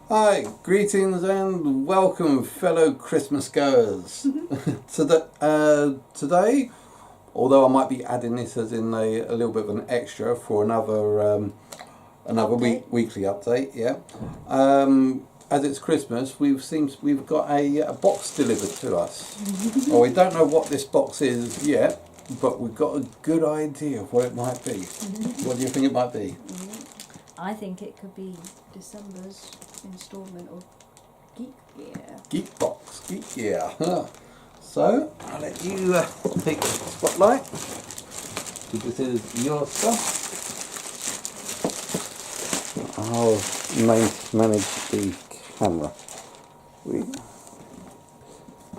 Hi, greetings and welcome, fellow Christmas goers. Today, although I might be adding this as in a little bit of an extra for another weekly update, yeah. As it's Christmas, we've got a box delivered to us. Well, we don't know what this box is yet, but we've got a good idea of what it might be. What do you think it might be? I think it could be December's instalment of Geek Gear. Geek box, Geek Gear. So, I'll let you take the spotlight. This is your stuff. I'll manage the camera.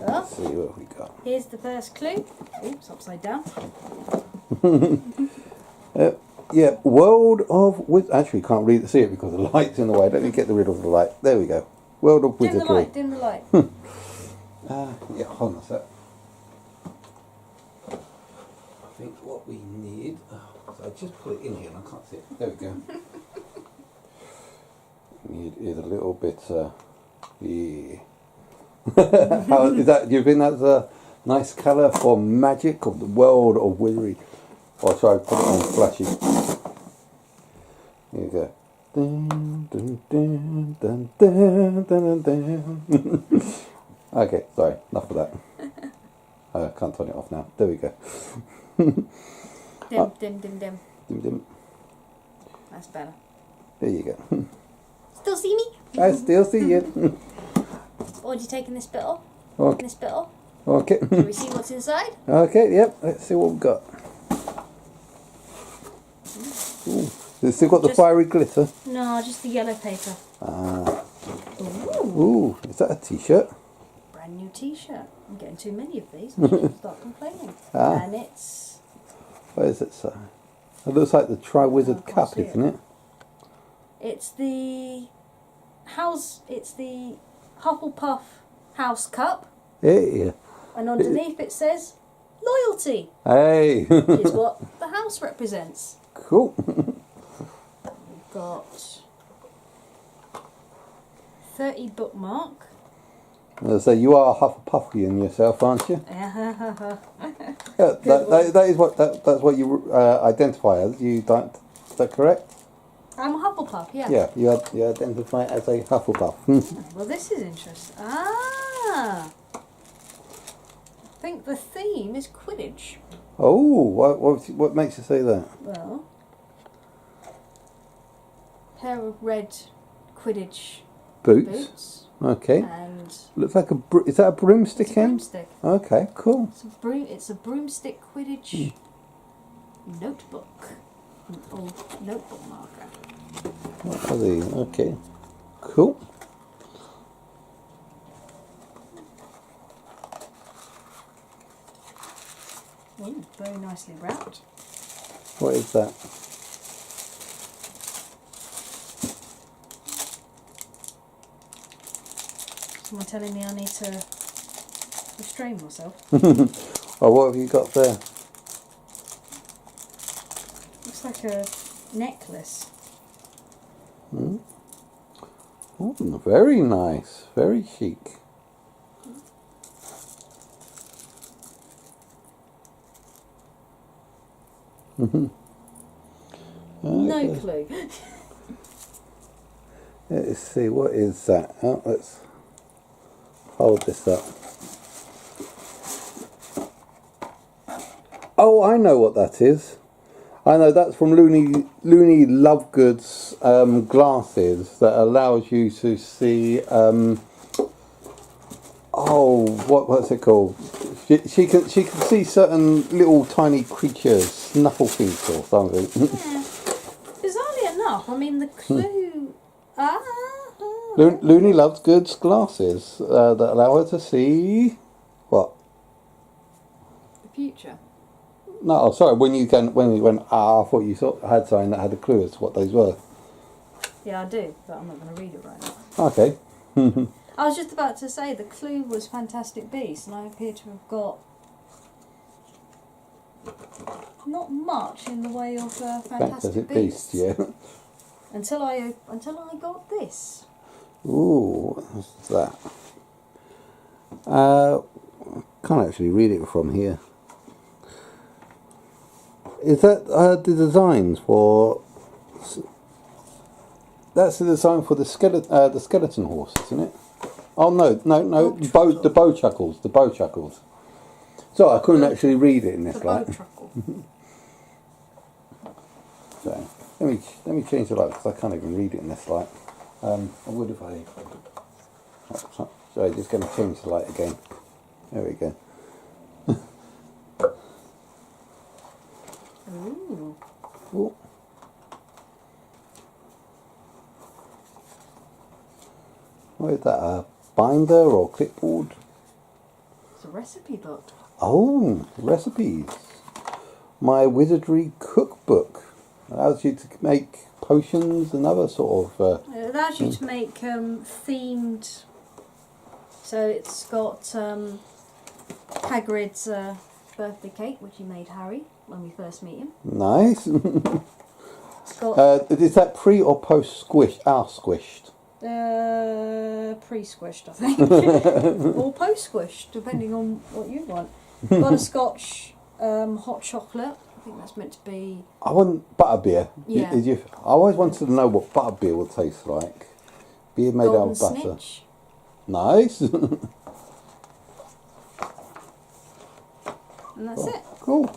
Let's see what we got. Here's the first clue. Oops, upside down. Yeah, World of Wizardry. Actually, can't really see it because the light's in the way. Let me get rid of the light. There we go. World of Wizardry. Dim the light. Yeah, hold on a sec. I think what we need. So I just put it in here and I can't see it. There we go. Need is a little bit. Yeah. How is that? Do you think that's a nice colour for magic of the World of Wizardry? Or should I put it on flashy? Here you go. Dun, dun, dun, dun, dun, dun, dun. Okay, sorry, enough of that. I can't turn it off now. There we go. Dim. Dim, dim. That's better. There you go. Still see me? I still see you. Or are you taking this bit off? Okay. This bit off? Okay. Shall we see what's inside? Okay, yep. Let's see what we've got. Ooh. It's still got the fiery glitter. No, just the yellow paper. Ah. Ooh. Ooh, is that a t-shirt? Brand new t-shirt. I'm getting too many of these. I should start complaining. Ah. And it's... What is it, sir? It looks like the Tri-Wizard I can't Cup, see isn't it? It's the... It's the Hufflepuff House Cup. Yeah. And underneath it says... Loyalty! Hey! Is what the house represents. Cool. We've got 30 bookmark. So you are Hufflepuffian yourself, aren't you? Yeah, That's what you identify as. You don't. Is that correct? I'm a Hufflepuff, yeah. Yeah, you identify as a Hufflepuff. Well, this is interesting. Ah! I think the theme is Quidditch. Oh, what makes you say that? Well, pair of red Quidditch boots. Okay. And looks like is that a broomstick? It's a broomstick. Okay, cool. It's a broomstick Quidditch notebook. An old notebook marker. What are these? Okay, cool. Ooh, very nicely wrapped. What is that? Someone telling me I need to restrain myself. Oh, what have you got there? Looks like a necklace. Oh, very nice. Very chic. Okay. No clue. Let's see, what is that? Oh, let's hold this up. Oh, I know what that is. I know that's from Looney Lovegood's glasses that allows you to see. What's it called? She can see certain little tiny creatures, snuffle feet or something. Yeah. Bizarrely enough, I mean the clue. Looney Lovegood's glasses that allow her to see what? The future. No, oh, sorry. When you went, I thought you had something that had a clue as to what those were. Yeah, I do, but I'm not going to read it right now. Okay. I was just about to say the clue was Fantastic Beasts, and I appear to have got not much in the way of Fantastic Beasts. Yeah. Until I got this. Ooh, what's that? Can't actually read it from here. Is that the designs for? That's the design for the skeleton horse, isn't it? Oh no, the bowchuckles, the bowchuckles. So I couldn't actually read it in this light. So let me change the light because I can't even read it in this light. I would if I. Oh, sorry, just going to change the light again. There we go. Ooh. Ooh. What is that? A binder or clipboard? It's a recipe book. Oh, recipes. My wizardry cookbook allows you to make potions and other sort of. It allows you to make themed. So it's got Hagrid's birthday cake, which he made Harry when we first meet him. Nice. It's got is that pre or post squished? Squished. Pre-squished, I think, or post-squished, depending on what you want. Got a Scotch hot chocolate. I think that's meant to be. I want butterbeer. Yeah. I always wanted to know what butterbeer would taste like. Beer made Golden out of butter. Snitch. Nice. And that's it. Cool.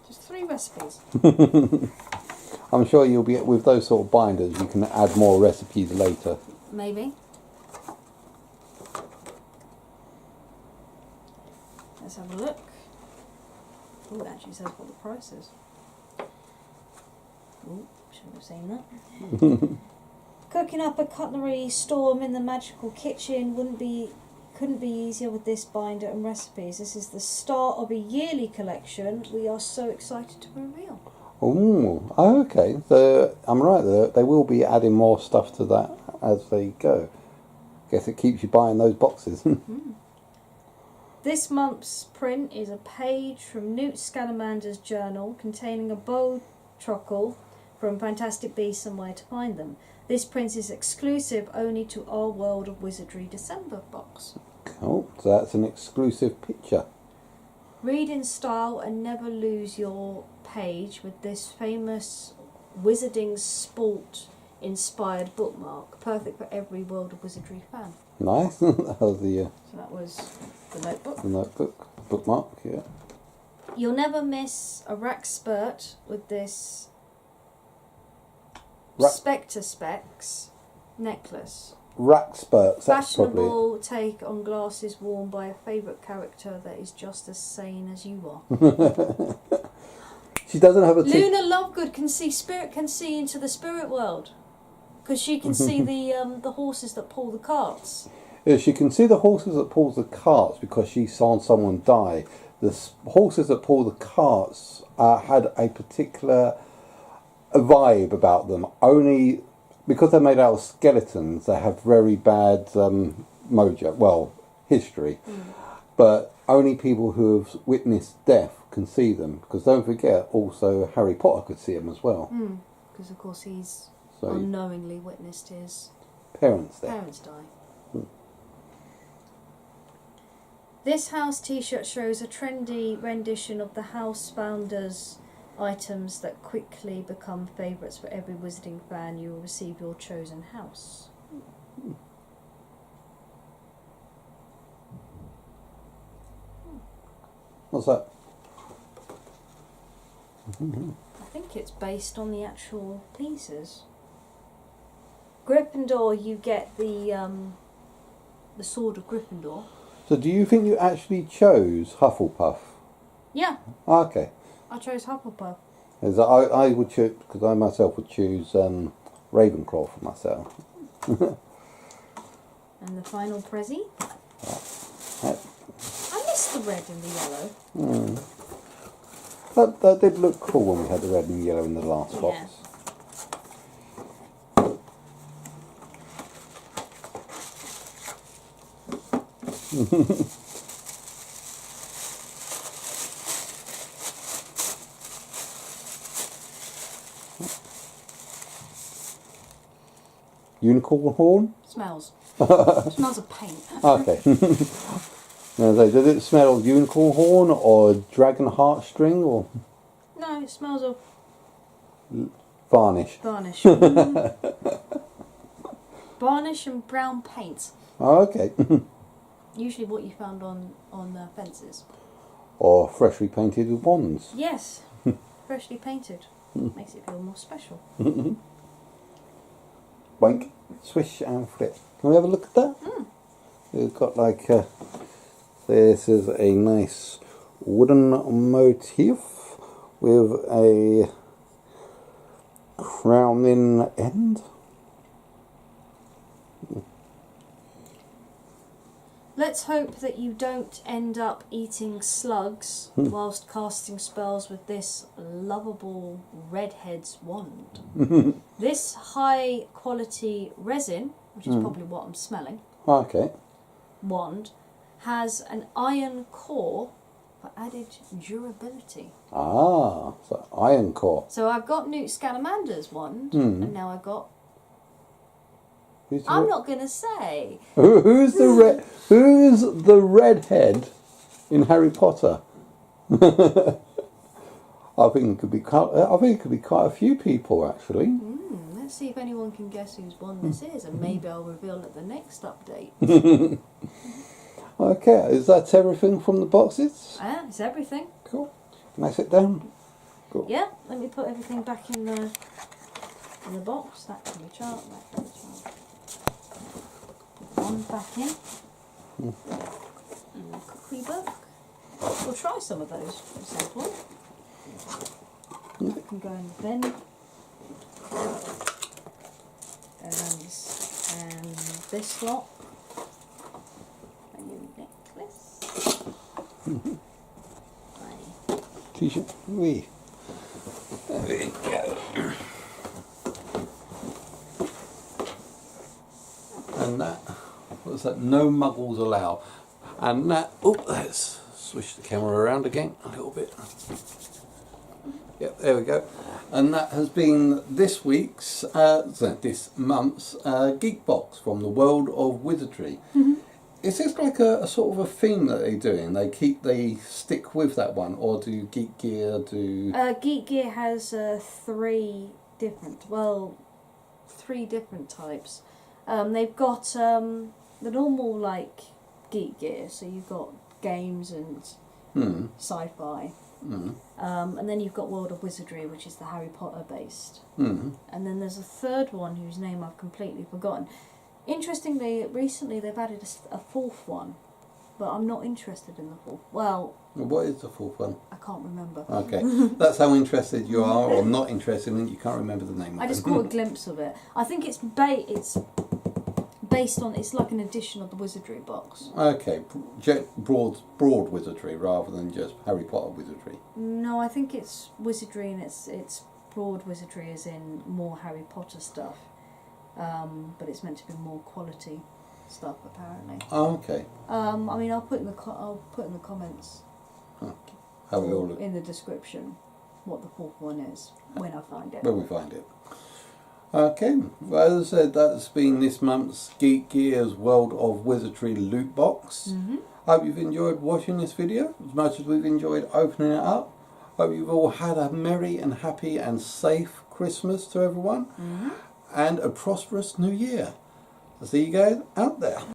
Just 3 recipes. I'm sure you'll be with those sort of binders. You can add more recipes later. Maybe. Let's have a look. Oh, it actually says what the price is. Oh, shouldn't have seen that. Cooking up a cutlery storm in the magical kitchen couldn't be easier with this binder and recipes. This is the start of a yearly collection we are so excited to reveal. Oh, okay. So I'm right there. They will be adding more stuff to that as they go. Guess it keeps you buying those boxes. This month's print is a page from Newt Scamander journal containing a bow truckle from Fantastic Beasts and Where to Find Them. This print is exclusive only to our World of Wizardry December box. Cool. So that's an exclusive picture. Read in style and never lose your page with this famous wizarding sport inspired bookmark, perfect for every World of Wizardry fan. Nice. That was So that was the notebook. the notebook bookmark. Yeah. You'll never miss a rack spurt with this Spectre Specs necklace. Rack spurts. That's probably. Fashionable take on glasses worn by a favourite character that is just as sane as you are. She doesn't have a. Luna Lovegood can see into the spirit world because she can see the horses that pull the carts. Yeah, she can see the horses that pull the carts because she saw someone die. The horses that pull the carts had a particular vibe about them. Only because they're made out of skeletons, they have very bad mojo. Well, history. But only people who have witnessed death can see them. Because don't forget, also Harry Potter could see them as well. Because of course he's So unknowingly witnessed his parents there. parents die. This house t-shirt shows a trendy rendition of the house founders' items that quickly become favourites for every wizarding fan. You will receive your chosen house. What's that? I think it's based on the actual pieces. Gryffindor, you get the sword of Gryffindor. So do you think you actually chose Hufflepuff? Yeah, Okay. I chose Hufflepuff. As I would choose, because I myself would choose Ravenclaw for myself. And the final Prezi. That, I missed the red and the yellow. that did look cool when we had the red and yellow in the last Yeah. box. Unicorn horn? Smells. Smells of paint. Okay. Now, does it smell of unicorn horn or dragon heartstring or No, it smells of varnish? varnish. Varnish and brown paint. Oh, okay. Usually what you found on fences. Or freshly painted with wands. Yes, freshly painted. Makes it feel more special. Wank, swish and flip. Can we have a look at that? We've got like, this is a nice wooden motif with a crowning end. Let's hope that you don't end up eating slugs whilst casting spells with this lovable redhead's wand. This high quality resin, which is probably what I'm smelling, Okay. wand, has an iron core for added durability. Ah, so iron core. So I've got Newt Scamamander's wand, and now I've got... I'm not going to say. Who's the redhead in Harry Potter? I think it could be quite a few people actually. Let's see if anyone can guess whose wand this is, and maybe I'll reveal at the next update. Okay, is that everything from the boxes? Yeah, it's everything. Cool. Can I sit down? Cool. Yeah, let me put everything back in the box. That can be chart, that can be chart. One back in. And the cookery book. We'll try some of those at some point. That can go in the bin. And this lot. A new necklace. T-shirt. Wee. There we go. And that, what's that? No muggles allowed. And that, let's switch the camera around again a little bit. Yep, there we go. And that has been this week's, this month's Geek Box from the world of wizardry. Is this like a sort of a theme that they're doing? They stick with that one, or do Geek Gear do? Geek Gear has three different types. They've got the normal like Geek Gear, so you've got games and sci-fi, and then you've got World of Wizardry, which is the Harry Potter based, and then there's a third one whose name I've completely forgotten. Interestingly, recently they've added a fourth one, but I'm not interested in the fourth. Well, what is the fourth one? I can't remember. Okay, that's how interested you are, or not interested in it. You can't remember the name of it. I just caught a glimpse of it. I think it's based on, it's like an edition of the Wizardry box. Okay, broad wizardry rather than just Harry Potter wizardry. No, I think it's wizardry, and it's broad wizardry as in more Harry Potter stuff. But it's meant to be more quality stuff apparently. Oh, okay. I mean, I'll put in the comments. How we all look. In the description what the fourth one is when I find it. When we find it. Okay, well, as I said, that's been this month's Geek Gear's World of Wizardry loot box. Hope you've enjoyed watching this video as much as we've enjoyed opening it up. Hope you've all had a merry and happy and safe Christmas to everyone, and a prosperous new year. So see you guys out there.